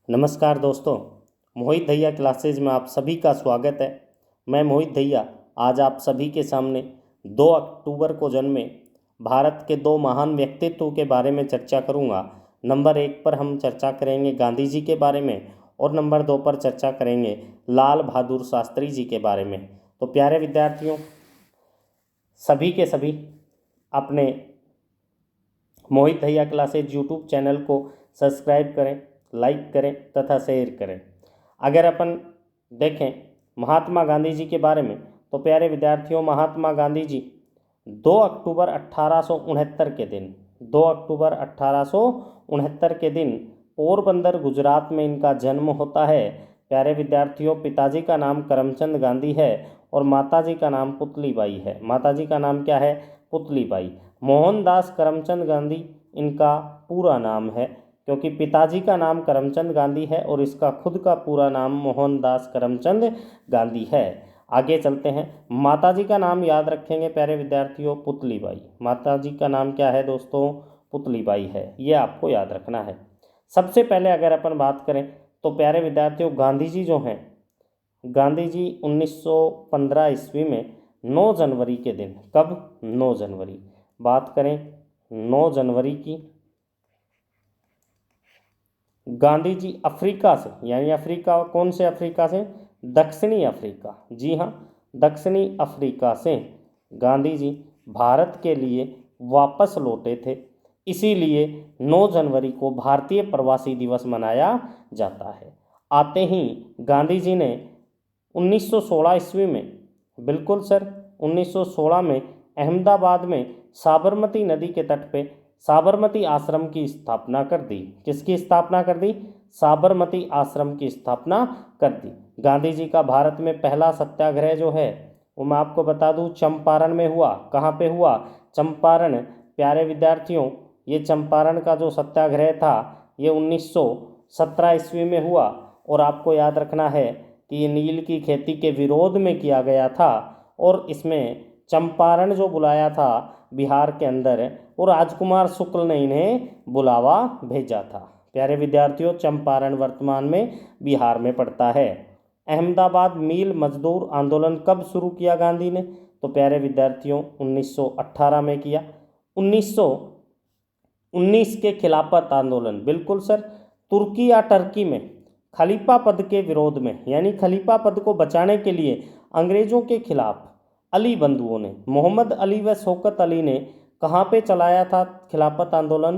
नमस्कार दोस्तों, मोहित दहिया क्लासेज में आप सभी का स्वागत है। मैं मोहित दहिया आज आप सभी के सामने 2 अक्टूबर को जन्मे भारत के 2 महान व्यक्तित्व के बारे में चर्चा करूंगा। नंबर 1 पर हम चर्चा करेंगे गांधी जी के बारे में और नंबर 2 पर चर्चा करेंगे लाल बहादुर शास्त्री जी के बारे में। तो प्यारे विद्यार्थियों, सभी के सभी अपने मोहित दहिया क्लासेज यूट्यूब चैनल को सब्सक्राइब करें, लाइक करें तथा शेयर करें। अगर अपन देखें महात्मा गांधी जी के बारे में तो प्यारे विद्यार्थियों, महात्मा गांधी जी 2 अक्टूबर 1869 के दिन 2 अक्टूबर 1869 के दिन पोरबंदर गुजरात में इनका जन्म होता है। प्यारे विद्यार्थियों, पिताजी का नाम करमचंद गांधी है और माताजी का नाम पुतलीबाई है। माताजी का नाम क्या है? पुतलीबाई। मोहनदास करमचंद गांधी इनका पूरा नाम है, क्योंकि पिताजी का नाम करमचंद गांधी है और इसका खुद का पूरा नाम मोहनदास करमचंद गांधी है। आगे चलते हैं। माताजी का नाम याद रखेंगे प्यारे विद्यार्थियों, पुतलीबाई। माताजी का नाम क्या है दोस्तों? पुतलीबाई है। ये आपको याद रखना है। सबसे पहले अगर अपन बात करें तो प्यारे विद्यार्थियों, गांधी जी जो हैं, गांधी जी 1915 ईस्वी में 9 जनवरी के दिन, कब? 9 जनवरी, बात करें 9 जनवरी की, गांधी जी अफ्रीका से, यानी अफ्रीका, कौन से अफ्रीका से? दक्षिणी अफ्रीका। जी हाँ, दक्षिणी अफ्रीका से गांधी जी भारत के लिए वापस लौटे थे। इसीलिए 9 जनवरी को भारतीय प्रवासी दिवस मनाया जाता है। आते ही गांधी जी ने 1916 ईस्वी में, बिल्कुल सर, 1916 में अहमदाबाद में साबरमती नदी के तट पे साबरमती आश्रम की स्थापना कर दी। किसकी स्थापना कर दी? साबरमती आश्रम की स्थापना कर दी। गांधी जी का भारत में पहला सत्याग्रह जो है वो मैं आपको बता दूं चंपारण में हुआ। कहाँ पे हुआ? चंपारण। प्यारे विद्यार्थियों, ये चंपारण का जो सत्याग्रह था ये 1917 ईस्वी में हुआ और आपको याद रखना है कि ये नील की खेती के विरोध में किया गया था और इसमें चंपारण जो बुलाया था बिहार के अंदर, और राजकुमार शुक्ल ने इन्हें बुलावा भेजा था। प्यारे विद्यार्थियों, चंपारण वर्तमान में बिहार में पड़ता है। अहमदाबाद मिल मजदूर आंदोलन कब शुरू किया गांधी ने? तो प्यारे विद्यार्थियों 1918 में किया। 1919 के खिलाफत आंदोलन, बिल्कुल सर, तुर्की या टर्की में खलीफा पद के विरोध में, यानी खलीफा पद को बचाने के लिए अंग्रेजों के खिलाफ अली बंधुओं ने, मोहम्मद अली व शौकत अली ने कहाँ पे चलाया था खिलाफत आंदोलन?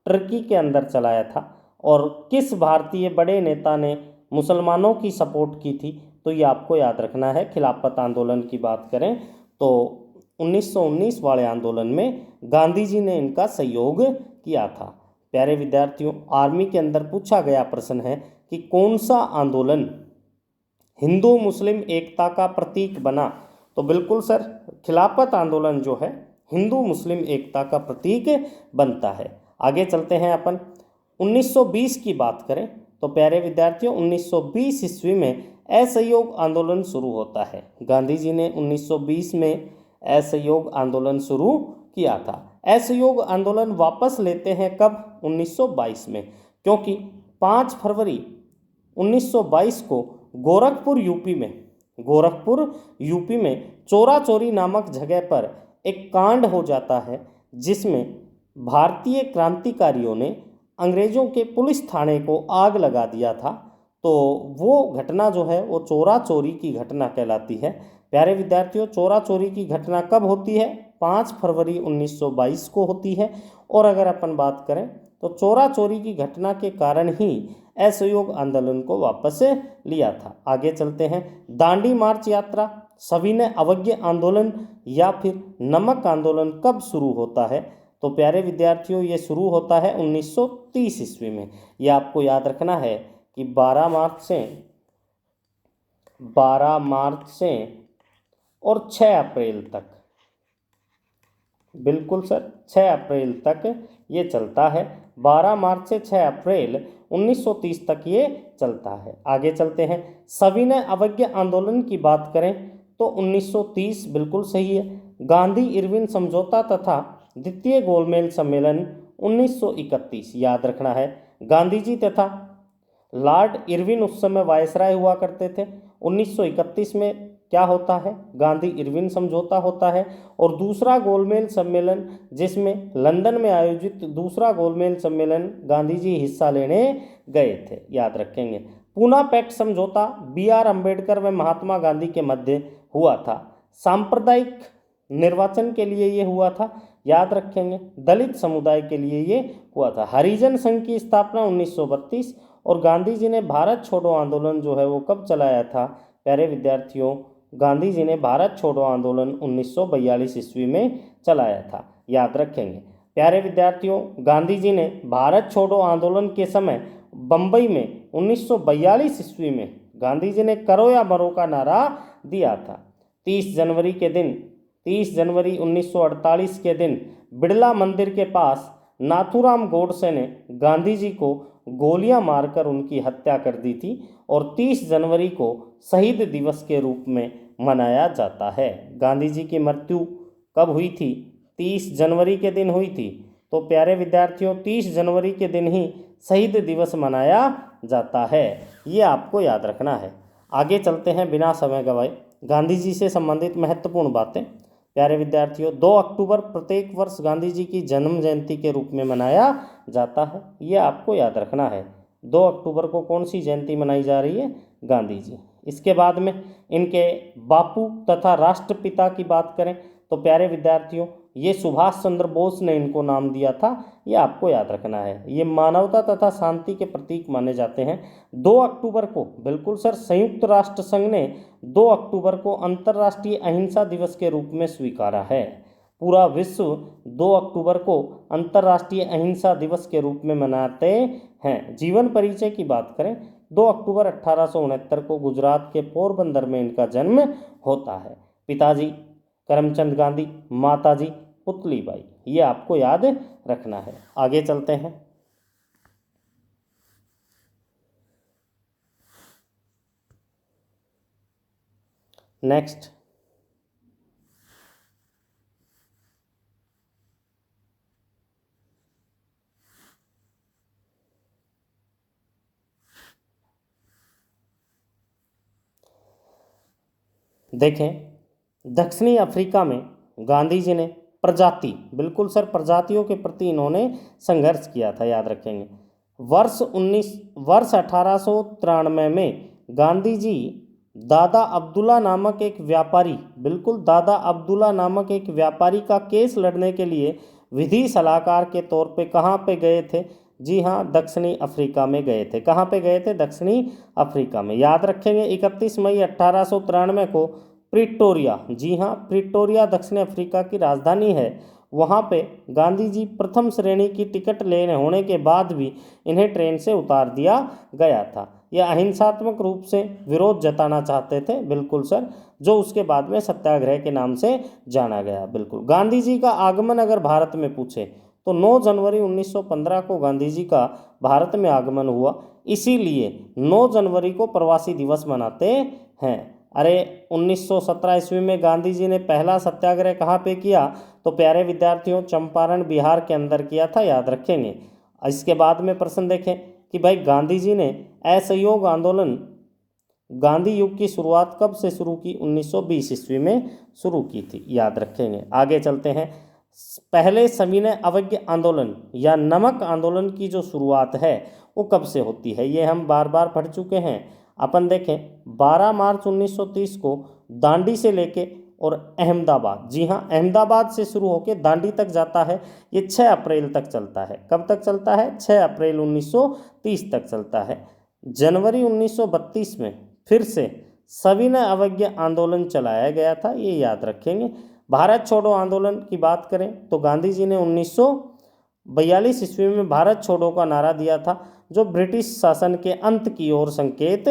टर्की के अंदर चलाया था। और किस भारतीय बड़े नेता ने मुसलमानों की सपोर्ट की थी? तो ये आपको याद रखना है। खिलाफत आंदोलन की बात करें तो 1919 वाले आंदोलन में गांधी जी ने इनका सहयोग किया था। प्यारे विद्यार्थियों, आर्मी के अंदर पूछा गया प्रश्न है कि कौन सा आंदोलन हिंदू मुस्लिम एकता का प्रतीक बना? तो बिल्कुल सर, खिलाफत आंदोलन जो है हिंदू मुस्लिम एकता का प्रतीक बनता है। आगे चलते हैं अपन। 1920 की बात करें तो प्यारे विद्यार्थियों 1920 ईस्वी में असहयोग आंदोलन शुरू होता है। गांधी जी ने 1920 में असहयोग आंदोलन शुरू किया था। असहयोग आंदोलन वापस लेते हैं कब? 1922 में, क्योंकि 5 फरवरी 1922 को गोरखपुर यूपी में चोरा चोरी नामक जगह पर एक कांड हो जाता है जिसमें भारतीय क्रांतिकारियों ने अंग्रेज़ों के पुलिस थाने को आग लगा दिया था। तो वो घटना जो है वो चोरा चोरी की घटना कहलाती है। प्यारे विद्यार्थियों, चोरा चोरी की घटना कब होती है? 5 फरवरी 1922 को होती है। और अगर अपन बात करें तो चोरा चोरी की घटना के कारण ही असहयोग आंदोलन को वापस लिया था। आगे चलते हैं। दांडी मार्च यात्रा, सविनय अवज्ञा आंदोलन या फिर नमक आंदोलन कब शुरू होता है? तो प्यारे विद्यार्थियों, ये शुरू होता है 1930 ईस्वी में। ये आपको याद रखना है कि 12 मार्च से और 6 अप्रैल तक, बिल्कुल सर, 6 अप्रैल तक ये चलता है। 12 मार्च से 6 अप्रैल 1930 तक ये चलता है। आगे चलते हैं। सविनय अवज्ञा आंदोलन की बात करें तो 1930 बिल्कुल सही है। गांधी इरविन समझौता तथा द्वितीय गोलमेज सम्मेलन 1931, याद रखना है। गांधी जी तथा लॉर्ड इरविन उस समय वायसराय हुआ करते थे। 1931 में क्या होता है, गांधी इरविन समझौता होता है। और दूसरा गोलमेज सम्मेलन, जिसमें लंदन में आयोजित दूसरा गोलमेज सम्मेलन गांधी जी हिस्सा लेने गए थे, याद रखेंगे। पूना पैक्ट समझौता BR अम्बेडकर व महात्मा गांधी के मध्य हुआ था। सांप्रदायिक निर्वाचन के लिए ये हुआ था, याद रखेंगे। दलित समुदाय के लिए ये हुआ था। हरिजन संघ की स्थापना 1932। और गांधी जी ने भारत छोड़ो आंदोलन जो है वो कब चलाया था प्यारे विद्यार्थियों, गांधी जी ने भारत छोड़ो आंदोलन 1942 ईस्वी में चलाया था, याद रखेंगे। प्यारे विद्यार्थियों, गांधी जी ने भारत छोड़ो आंदोलन के समय बंबई में 1942 ईस्वी में गांधी जी ने करो या मरो का नारा दिया था। 30 जनवरी 1948 के दिन बिड़ला मंदिर के पास नाथूराम गोडसे ने गांधी जी को गोलियां मारकर उनकी हत्या कर दी थी। और 30 जनवरी को शहीद दिवस के रूप में मनाया जाता है। गांधी जी की मृत्यु कब हुई थी, 30 जनवरी के दिन हुई थी। तो प्यारे विद्यार्थियों, 30 जनवरी के दिन ही शहीद दिवस मनाया जाता है, ये आपको याद रखना है। आगे चलते हैं बिना समय गवाए, गांधी जी से संबंधित महत्वपूर्ण बातें। प्यारे विद्यार्थियों, 2 अक्टूबर प्रत्येक वर्ष गांधी जी की जन्म जयंती के रूप में मनाया जाता है, ये आपको याद रखना है। 2 अक्टूबर को कौन सी जयंती मनाई जा रही है, गांधी जी। इसके बाद में इनके बापू तथा राष्ट्रपिता की बात करें तो प्यारे विद्यार्थियों, ये सुभाष चंद्र बोस ने इनको नाम दिया था, ये आपको याद रखना है। ये मानवता तथा शांति के प्रतीक माने जाते हैं। 2 अक्टूबर को, बिल्कुल सर, संयुक्त राष्ट्र संघ ने 2 अक्टूबर को अंतर्राष्ट्रीय अहिंसा दिवस के रूप में स्वीकारा है। पूरा विश्व 2 अक्टूबर को अंतर्राष्ट्रीय अहिंसा दिवस के रूप में मनाते हैं। जीवन परिचय की बात करें, 2 अक्टूबर 1869 को गुजरात के पोरबंदर में इनका जन्म होता है। पिताजी करमचंद गांधी, माताजी पुतलीबाई, ये आपको याद रखना है। आगे चलते हैं। नेक्स्ट, देखें, दक्षिणी अफ्रीका में गांधी जी ने प्रजाति, बिल्कुल सर, प्रजातियों के प्रति इन्होंने संघर्ष किया था, याद रखेंगे। वर्ष 1893 में गांधी जी दादा अब्दुल्ला नामक एक व्यापारी, बिल्कुल दादा अब्दुल्ला नामक एक व्यापारी का केस लड़ने के लिए विधि सलाहकार के तौर पे कहाँ पे गए थे, जी हाँ, दक्षिणी अफ्रीका में गए थे। कहाँ पे गए थे, दक्षिणी अफ्रीका में, याद रखेंगे। 31 मई 1893 को प्रिटोरिया, जी हाँ, प्रिटोरिया दक्षिण अफ्रीका की राजधानी है, वहाँ पे गांधी जी प्रथम श्रेणी की टिकट लेने होने के बाद भी इन्हें ट्रेन से उतार दिया गया था। यह अहिंसात्मक रूप से विरोध जताना चाहते थे, बिल्कुल सर, जो उसके बाद में सत्याग्रह के नाम से जाना गया। बिल्कुल, गांधी जी का आगमन अगर भारत में पूछे तो 9 जनवरी 1915 को गांधी जी का भारत में आगमन हुआ, इसीलिए 9 जनवरी को प्रवासी दिवस मनाते हैं। अरे 1917 ईस्वी में गांधी जी ने पहला सत्याग्रह कहाँ पे किया, तो प्यारे विद्यार्थियों, चंपारण बिहार के अंदर किया था, याद रखेंगे। इसके बाद में प्रश्न देखें कि भाई गांधी जी ने असहयोग आंदोलन, गांधी युग की शुरुआत कब से शुरू की, 1920 ईस्वी में शुरू की थी, याद रखेंगे। आगे चलते हैं। पहले सविनय अवज्ञा आंदोलन या नमक आंदोलन की जो शुरुआत है वो कब से होती है, ये हम बार बार पढ़ चुके हैं। अपन देखें, 12 मार्च 1930 को दांडी से लेके और अहमदाबाद, जी हाँ, अहमदाबाद से शुरू होकर दांडी तक जाता है। ये 6 अप्रैल तक चलता है। कब तक चलता है, 6 अप्रैल 1930 तक चलता है। जनवरी 1932 में फिर से सविनय अवज्ञा आंदोलन चलाया गया था, ये याद रखेंगे। भारत छोड़ो आंदोलन की बात करें तो गांधी जी ने 1942 ईस्वी में भारत छोड़ो का नारा दिया था, जो ब्रिटिश शासन के अंत की ओर संकेत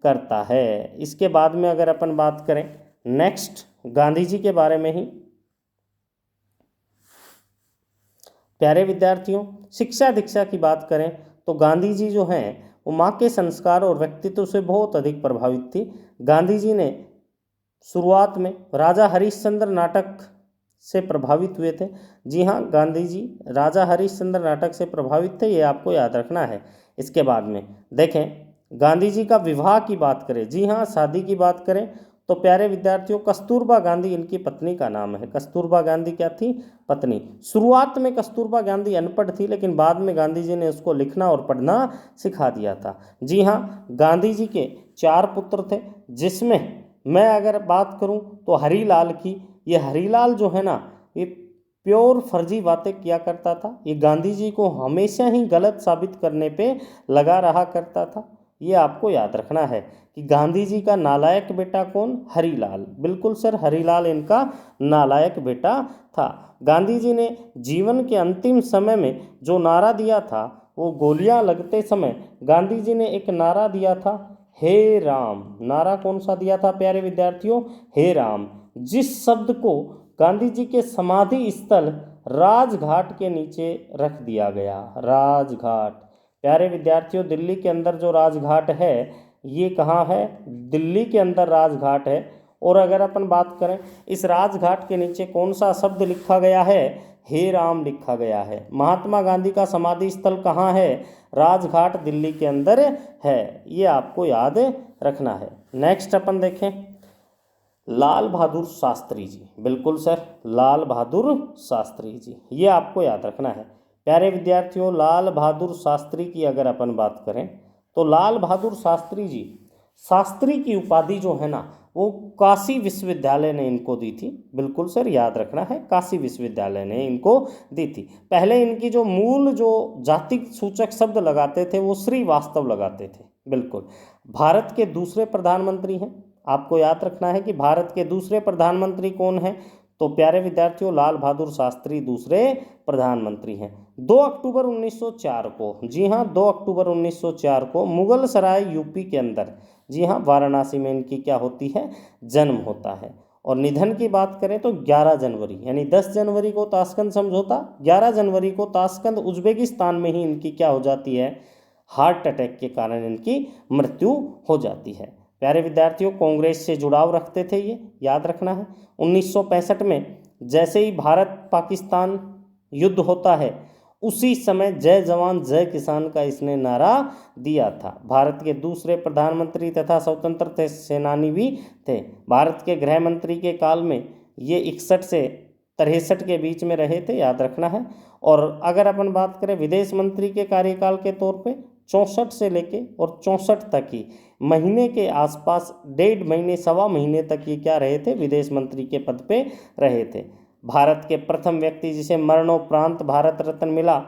करता है। इसके बाद में अगर अपन बात करें नेक्स्ट गांधी जी के बारे में ही, प्यारे विद्यार्थियों, शिक्षा दीक्षा की बात करें तो गांधी जी जो हैं वो माँ के संस्कार और व्यक्तित्व से बहुत अधिक प्रभावित थी। गांधी जी ने शुरुआत में राजा हरिश्चंद्र नाटक से प्रभावित हुए थे। जी हाँ, गांधी जी राजा हरिश्चंद्र नाटक से प्रभावित थे, ये आपको याद रखना है। इसके बाद में देखें, गांधी जी का विवाह की बात करें, जी हाँ शादी की बात करें, तो प्यारे विद्यार्थियों कस्तूरबा गांधी इनकी पत्नी का नाम है। कस्तूरबा गांधी क्या थी? पत्नी। शुरुआत में कस्तूरबा गांधी अनपढ़ थी, लेकिन बाद में गांधी जी ने उसको लिखना और पढ़ना सिखा दिया था। जी हाँ, गांधी जी के 4 पुत्र थे, जिसमें मैं अगर बात करूं तो हरीलाल की। ये हरीलाल जो है ना, ये प्योर फर्जी बातें किया करता था। ये गांधी जी को हमेशा ही गलत साबित करने पे लगा रहा करता था। ये आपको याद रखना है कि गांधी जी का नालायक बेटा कौन? हरीलाल। बिल्कुल सर, हरीलाल इनका नालायक बेटा था। गांधी जी ने जीवन के अंतिम समय में जो नारा दिया था, वो गोलियां लगते समय गांधी जी ने एक नारा दिया था, हे राम। नारा कौन सा दिया था प्यारे विद्यार्थियों? हे राम। जिस शब्द को गांधी जी के समाधि स्थल राजघाट के नीचे रख दिया गया। राजघाट, प्यारे विद्यार्थियों दिल्ली के अंदर जो राजघाट है, ये कहाँ है? दिल्ली के अंदर राजघाट है। और अगर अपन बात करें, इस राजघाट के नीचे कौन सा शब्द लिखा गया है? हे राम लिखा गया है। महात्मा गांधी का समाधि स्थल कहाँ है? राजघाट दिल्ली के अंदर है। ये आपको याद रखना है। नेक्स्ट अपन देखें, लाल बहादुर शास्त्री जी। बिल्कुल सर, लाल बहादुर शास्त्री जी, ये आपको याद रखना है। प्यारे विद्यार्थियों, लाल बहादुर शास्त्री की अगर अपन बात करें, तो लाल बहादुर शास्त्री जी, शास्त्री की उपाधि जो है ना, वो काशी विश्वविद्यालय ने इनको दी थी। बिल्कुल सर, याद रखना है, काशी विश्वविद्यालय ने इनको दी थी। पहले इनकी जो मूल जो जाति सूचक शब्द लगाते थे, वो श्रीवास्तव लगाते थे। बिल्कुल। भारत के दूसरे प्रधानमंत्री हैं, आपको याद रखना है कि भारत के दूसरे प्रधानमंत्री कौन हैं? तो प्यारे विद्यार्थियों, लाल बहादुर शास्त्री दूसरे प्रधानमंत्री हैं। 2 अक्टूबर 1904 को, जी हाँ 2 अक्टूबर 1904 को मुगल सराय यूपी के अंदर, जी हाँ वाराणसी में इनकी क्या होती है? जन्म होता है। और निधन की बात करें तो 11 जनवरी, यानी 10 जनवरी को ताशकंद समझौता, 11 जनवरी को ताशकंद उज्बेकिस्तान में ही इनकी क्या हो जाती है? हार्ट अटैक के कारण इनकी मृत्यु हो जाती है। प्यारे विद्यार्थियों, कांग्रेस से जुड़ाव रखते थे, ये याद रखना है। 1965 में जैसे ही भारत पाकिस्तान युद्ध होता है, उसी समय जय जवान जय किसान का इसने नारा दिया था। भारत के दूसरे प्रधानमंत्री तथा स्वतंत्रता सेनानी भी थे। भारत के गृह मंत्री के काल में ये 61 से 63 के बीच में रहे थे, याद रखना है। और अगर अपन बात करें विदेश मंत्री के कार्यकाल के तौर पे, 64 से लेके और 64 तक ही महीने के आसपास, 1.5 महीने 1.25 महीने तक ये क्या रहे थे? विदेश मंत्री के पद पे रहे थे। भारत के प्रथम व्यक्ति जिसे मरणोपरांत भारत रत्न मिला,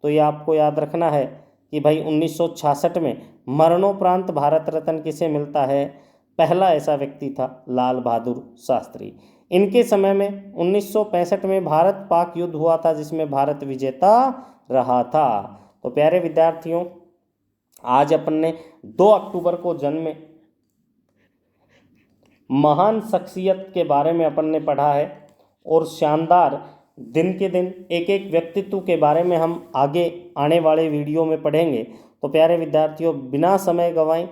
तो ये आपको याद रखना है कि भाई 1966 में मरणोपरांत भारत रत्न किसे मिलता है? पहला ऐसा व्यक्ति था लाल बहादुर शास्त्री। इनके समय में 1965 में भारत पाक युद्ध हुआ था, जिसमें भारत विजेता रहा था। तो प्यारे विद्यार्थियों, आज अपन ने 2 अक्टूबर को जन्मे महान शख्सियत के बारे में अपन ने पढ़ा है, और शानदार दिन के दिन एक एक व्यक्तित्व के बारे में हम आगे आने वाले वीडियो में पढ़ेंगे। तो प्यारे विद्यार्थियों, बिना समय गंवाएं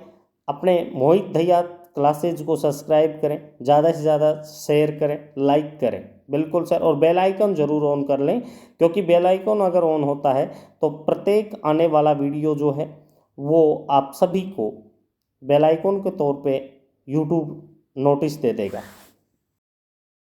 अपने मोहित दहिया क्लासेज को सब्सक्राइब करें, ज़्यादा से ज़्यादा शेयर करें, लाइक करें। बिल्कुल सर, और बेल आइकन ज़रूर ऑन कर लें, क्योंकि बेल आइकन अगर ऑन होता है तो प्रत्येक आने वाला वीडियो जो है वो आप सभी को बेल आइकन के तौर पे यूट्यूब नोटिस दे देगा।